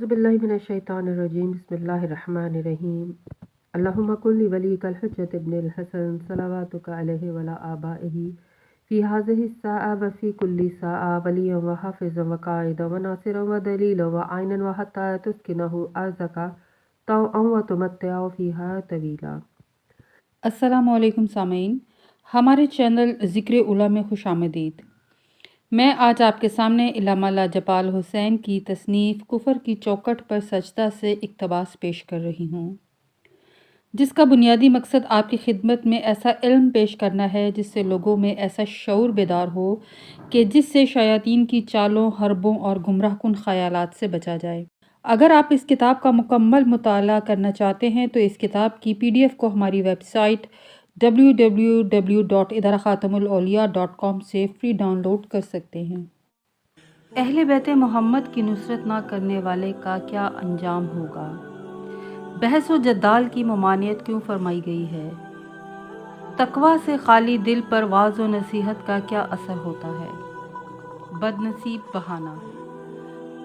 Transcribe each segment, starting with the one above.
औज़ुबिल्लाहि मिनश्शैतानिर्रजीम बिस्मिल्लाहिर्रहमानिर्रहीम अल्लाहुम्मा कुल्ली वलीकल हुज्जत इब्निल हसन सलावातुका अलैहि वला आबाइही फ़ी हाज़िहि स्साअ व फ़ी कुल्ली साअ वलिय्यन व हाफ़िज़न व क़ाइदन व नासिरन व दलीलन व आइनन व हत्ता तुस्किनहु अर्ज़का तौअन व तुमत्तिअहु फ़ीहा तवीला। अस्सलामु अलैकुम सामीन, हमारे चैनल ज़िक्र उला में खुश आमदीद। मैं आज आपके सामने इल्लामा लाजपाल हुसैन की तसनीफ़ कुफ़र की चौखट पर सजदा से इक़्तिबास पेश कर रही हूँ, जिसका बुनियादी मकसद आपकी खिदमत में ऐसा इल्म पेश करना है जिससे लोगों में ऐसा शऊर बेदार हो कि जिससे शयातीन की चालों, हरबों और गुमराहकुन ख़यालात से बचा जाए। अगर आप इस किताब का मुकम्मल मुताला करना चाहते हैं तो इस किताब की PDF को हमारी वेबसाइट www.idarakhatamulauliya.com से फ्री डाउनलोड कर सकते हैं। अहले बैत मोहम्मद की नुसरत ना करने वाले का क्या अंजाम होगा? बहस व जद्दाल की ममानियत क्यों फरमाई गई है? तकवा से खाली दिल पर वाज व नसीहत का क्या असर होता है? बदनसीब बहाना।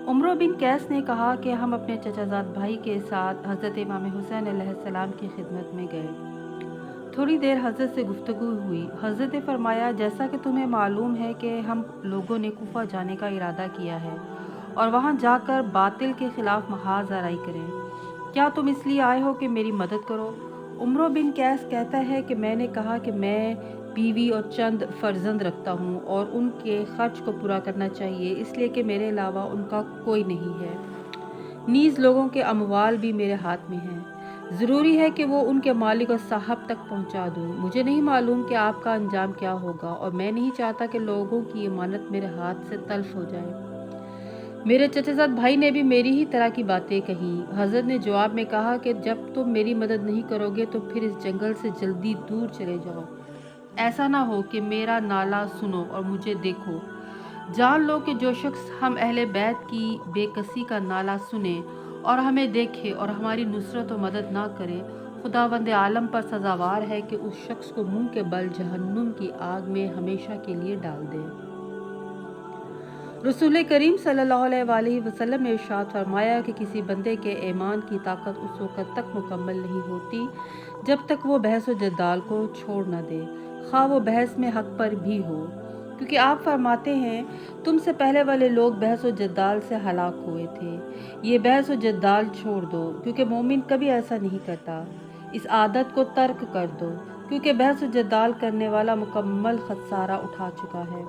उमर बिन कैस ने कहा कि हम अपने चचाजाद भाई के साथ हज़रत इमाम हुसैन अलैहिस्सलाम की खिदमत में गए। थोड़ी देर हज़रत से गुफ्तगू हुई। हज़रत ने फरमाया, जैसा कि तुम्हें मालूम है कि हम लोगों ने कुफा जाने का इरादा किया है और वहाँ जाकर बातिल के ख़िलाफ़ महाज आराई करें। क्या तुम इसलिए आए हो कि मेरी मदद करो? उमर बिन कैस कहता है कि मैंने कहा कि मैं बीवी और चंद फर्जंद रखता हूँ और उनके खर्च को पूरा करना चाहिए, इसलिए कि मेरे अलावा उनका कोई नहीं है। नीज़ लोगों के अमवाल भी मेरे हाथ में हैं। ज़रूरी है कि वो उनके मालिक और साहब तक पहुँचा दूँ। मुझे नहीं मालूम कि आपका अंजाम क्या होगा और मैं नहीं चाहता कि लोगों की अमानत मेरे हाथ से तल्फ हो जाए। मेरे चचाजाद भाई ने भी मेरी ही तरह की बातें कही। हज़रत ने जवाब में कहा कि जब तुम मेरी मदद नहीं करोगे तो फिर इस जंगल से जल्दी दूर चले जाओ। ऐसा ना हो कि मेरा नाला सुनो और मुझे देखो। जान लो कि जो शख्स हम अहले बैत की बेकसी का नाला सुने और हमें देखे और हमारी नुसरत व मदद ना करे, खुदावंद आलम पर सजावार है कि उस शख्स को मुंह के बल जहन्नुम की आग में हमेशा के लिए डाल दे। रसूल करीम सल्लल्लाहु अलैहि वसल्लम ने इरशाद फरमाया कि किसी बंदे के ईमान की ताकत उस वक़्त तक मुकम्मल नहीं होती जब तक वो बहस व जद्दाल को छोड़ न दे, खा वो बहस में हक पर भी हो, क्योंकि आप फरमाते हैं तुमसे पहले वाले लोग बहस व जद्दाल से हलाक हुए थे। ये बहस व जद्दाल छोड़ दो, क्योंकि मोमिन कभी ऐसा नहीं करता। इस आदत को तर्क कर दो, क्योंकि बहस व जद्दाल करने वाला मुकम्मल खसारा उठा चुका है।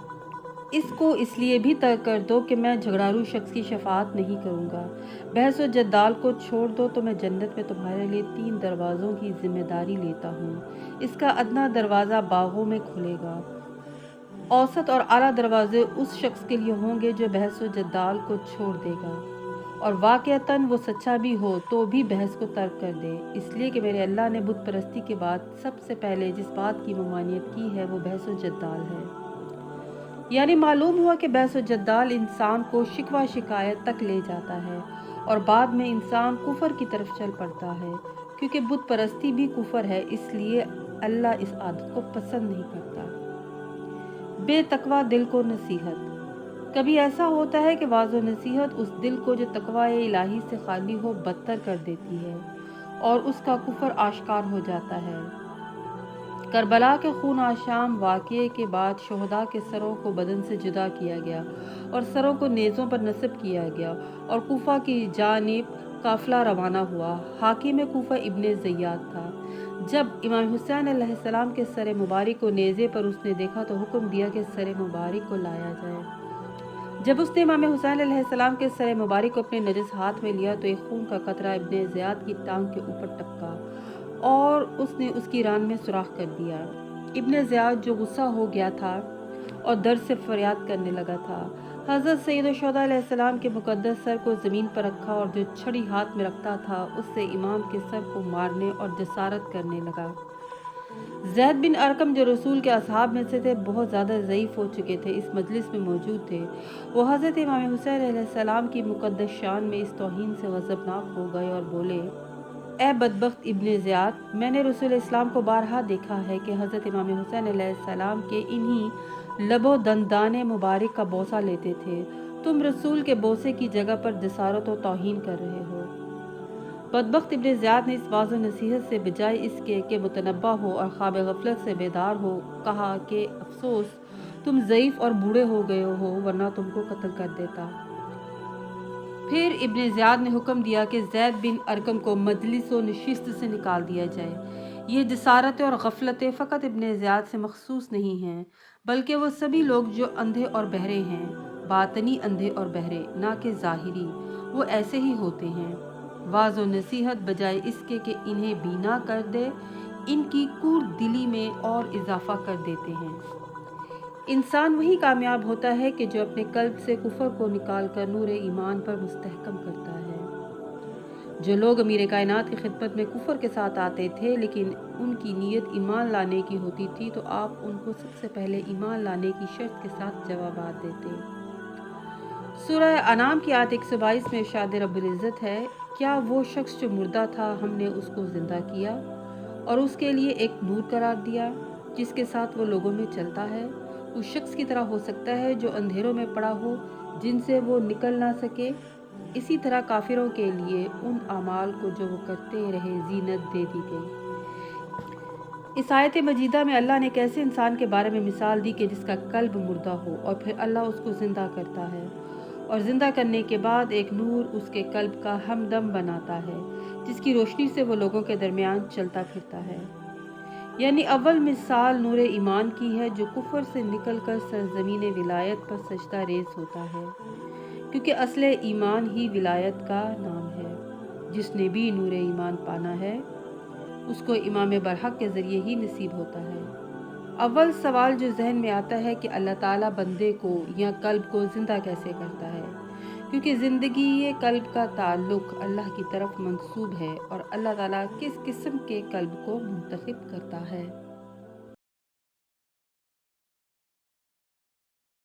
इसको इसलिए भी तर्क कर दो कि मैं झगड़ालू शख्स की शफाअत नहीं करूँगा। बहस व जद्दाल को छोड़ दो तो मैं जन्नत में तुम्हारे लिए 3 दरवाज़ों की जिम्मेदारी लेता हूँ। इसका अदना दरवाज़ा बागों में खुलेगा। औसत और आला दरवाजे उस शख्स के लिए होंगे जो बहस व जद्दाल को छोड़ देगा और वाक़अतन वो सच्चा भी हो तो भी बहस को तर्क कर दे, इसलिए कि मेरे अल्लाह ने बुत परस्ती के बाद सबसे पहले जिस बात की ममानियत की है वो बहस व जद्दाल है। यानी मालूम हुआ कि बहस व जद्दाल इंसान को शिकवा शिकायत तक ले जाता है और बाद में इंसान कुफर की तरफ चल पड़ता है, क्योंकि बुत परस्ती भी कुफर है, इसलिए अल्लाह इस आदत को पसंद नहीं करता। बेतकवा दिल को नसीहत। कभी ऐसा होता है कि वाज़ो नसीहत उस दिल को जो तकवा इलाही से खाली हो बदतर कर देती है और उसका कुफर आश्कार हो जाता है। करबला के खून आशाम वाक़ये के बाद शोहदा के सरों को बदन से जुदा किया गया और सरों को नेज़ों पर नस्ब किया गया और कूफा की जानिब काफ़िला रवाना हुआ। हाकिम कूफा इब्ने ज़ियाद था। जब इमाम हुसैन अलैहिस्सलाम के सर मुबारक को नेज़े पर उसने देखा तो हुक्म दिया कि सर मुबारक को लाया जाए। जब उसने इमाम हुसैन अलैहिस्सलाम के सर मुबारक को अपने नजस हाथ में लिया तो एक खून का कतरा इब्ने ज़ियाद की टांग के ऊपर टपका और उसने उसकी रान में सुराख कर दिया। इब्ने ज़ियाद जो गुस्सा हो गया था और दर्द से फरियाद करने लगा था, हज़रत सैयद शुहदा अलैहिस्सलाम के मुक़द्दस सर को ज़मीन पर रखा और जो छड़ी हाथ में रखता था उससे इमाम के सर को मारने और जसारत करने लगा। ज़ैद बिन अरकम जो रसूल के असहाब में से थे, बहुत ज़्यादा ज़ईफ़ हो चुके थे, इस मजलिस में मौजूद थे। वो हज़रत इमाम हुसैन अलैहिस्सलाम की मुक़द्दस शान में इस तौहीन से गज़बनाक हो गए और बोले, ए बदबख्त इब्ने ज़ियाद, मैंने रसूल इस्लाम को बारहा देखा है कि हज़रत इमाम हुसैन अलैहिस्सलाम के इन्हीं लबो दंदाने मुबारक का बोसा लेते थे تم رسول کے بوسے کی جگہ پر جسارت و توہین کر رہے ہو۔ بدبخت ابن زیاد نے اس واضح نصیحت سے بجائے اس کے کہ متنبہ ہو اور خواب غفلت سے بیدار ہو کہا کہ افسوس تم ضعیف اور بوڑھے ہو گئے ہو، ورنہ تم کو قتل کر دیتا۔ پھر ابن زیاد نے حکم دیا کہ زید بن ارقم کو مجلس و نشست سے نکال دیا جائے۔ یہ جسارتیں اور غفلتیں فقط ابن زیاد سے مخصوص نہیں ہیں، بلکہ وہ سبھی لوگ جو اندھے اور بہرے ہیں، باطنی اندھے اور بہرے نہ کہ ظاہری، وہ ایسے ہی ہوتے ہیں۔ واضح و نصیحت بجائے اس کے کہ انہیں بینا کر دے، ان کی کور دلی میں اور اضافہ کر دیتے ہیں۔ انسان وہی کامیاب ہوتا ہے کہ جو اپنے قلب سے کفر کو نکال کر نور ایمان پر مستحکم کرتا ہے۔ جو لوگ امیر کائنات کی خدمت میں کفر کے ساتھ آتے تھے لیکن ان کی نیت ایمان لانے کی ہوتی تھی تو آپ ان کو سب سے پہلے ایمان لانے کی شرط کے ساتھ جوابات دیتے۔ سورہ انعام کی آیت 122 میں ارشاد رب العزت ہے، کیا وہ شخص جو مردہ تھا ہم نے اس کو زندہ کیا اور اس کے لیے ایک نور قرار دیا جس کے ساتھ وہ لوگوں میں چلتا ہے، اس شخص کی طرح ہو سکتا ہے جو اندھیروں میں پڑا ہو جن سے وہ نکل نہ سکے۔ اسی طرح کافروں کے لیے ان اعمال کو جو وہ کرتے رہے زینت دے دی گئی۔ اس آیت مجیدہ میں اللہ نے ایک ایسے انسان کے بارے میں مثال دی کہ جس کا قلب مردہ ہو اور پھر اللہ اس کو زندہ کرتا ہے، اور زندہ کرنے کے بعد ایک نور اس کے قلب کا ہمدم بناتا ہے جس کی روشنی سے وہ لوگوں کے درمیان چلتا پھرتا ہے۔ یعنی اول مثال نور ایمان کی ہے جو کفر سے نکل کر سرزمین ولایت پر سجدہ ریز ہوتا ہے، کیونکہ اصل ایمان ہی ولایت کا نام ہے۔ جس نے بھی نور ایمان پانا ہے اس کو امام برحق کے ذریعے ہی نصیب ہوتا ہے۔ اول سوال جو ذہن میں آتا ہے کہ اللہ تعالیٰ بندے کو یا قلب کو زندہ کیسے کرتا ہے، کیونکہ زندگی قلب کا تعلق اللہ کی طرف منسوب ہے اور اللہ تعالیٰ کس قسم کے قلب کو منتخب کرتا ہے۔